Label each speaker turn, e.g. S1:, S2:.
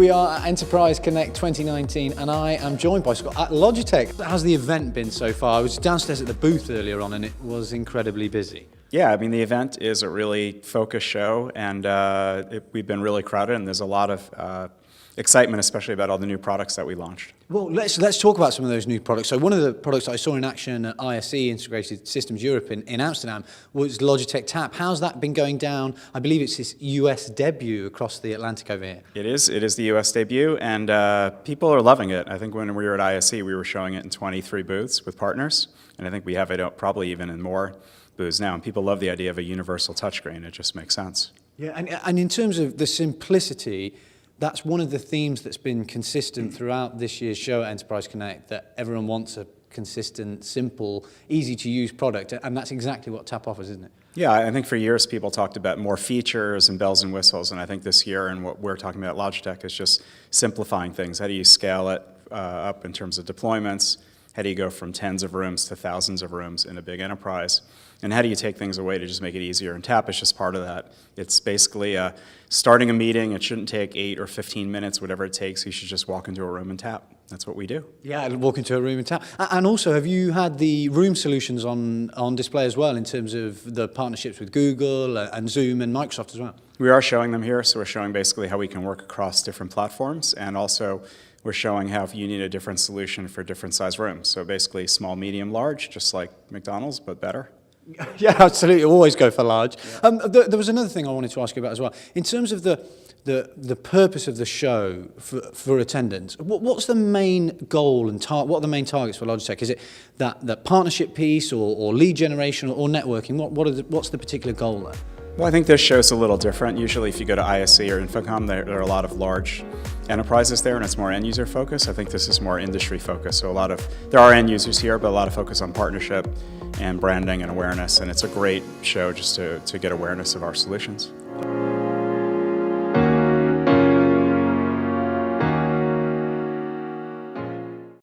S1: we are at Enterprise Connect 2019 and I am joined by Scott at Logitech. How's the event been so far? I was downstairs at the booth earlier on and it was incredibly busy.
S2: Yeah, I mean the event is a really focused show and we've been really crowded and there's a lot of excitement, especially about all the new products that we launched.
S1: Well, let's talk about some of those new products. So one of the products I saw in action at ISE, Integrated Systems Europe in Amsterdam, was Logitech TAP. How's that been going down? I believe it's its US debut across the Atlantic over here.
S2: It is the US debut and people are loving it. I think when we were at ISE, we were showing it in 23 booths with partners, and I think we have it probably even in more booths now, and people love the idea of a universal touchscreen. It just makes sense.
S1: Yeah, and in terms of the simplicity, that's one of the themes that's been consistent throughout this year's show at Enterprise Connect, that everyone wants a consistent, simple, easy-to-use product, and that's exactly what TAP offers, isn't it?
S2: Yeah, I think for years people talked about more features and bells and whistles, and I think this year and what we're talking about at Logitech is just simplifying things. How do you scale it up in terms of deployments? How do you go from tens of rooms to thousands of rooms in a big enterprise? And how do you take things away to just make it easier? And TAP is just part of that. It's basically starting a meeting. It shouldn't take 8 or 15 minutes, whatever it takes. You should just walk into a room and tap. That's what we do.
S1: Yeah, walk into a room and tap. And also, have you had the room solutions on display as well in terms of the partnerships with Google and Zoom and Microsoft as well?
S2: We are showing them here. So we're showing basically how we can work across different platforms, and also we're showing how if you need a different solution for different size rooms. So basically small, medium, large, just like McDonald's, but better.
S1: Yeah, absolutely. Always go for large. Yeah. There was another thing I wanted to ask you about as well. In terms of the purpose of the show for attendance, what's the main goal and what are the main targets for Logitech? Is it that partnership piece or lead generation or networking? What's the particular goal there?
S2: Well, I think this show's a little different. Usually if you go to ISE or Infocom, there are a lot of large enterprises there and it's more end user focused. I think this is more industry focused. So there are end users here, but a lot of focus on partnership and branding and awareness. And it's a great show just to get awareness of our solutions.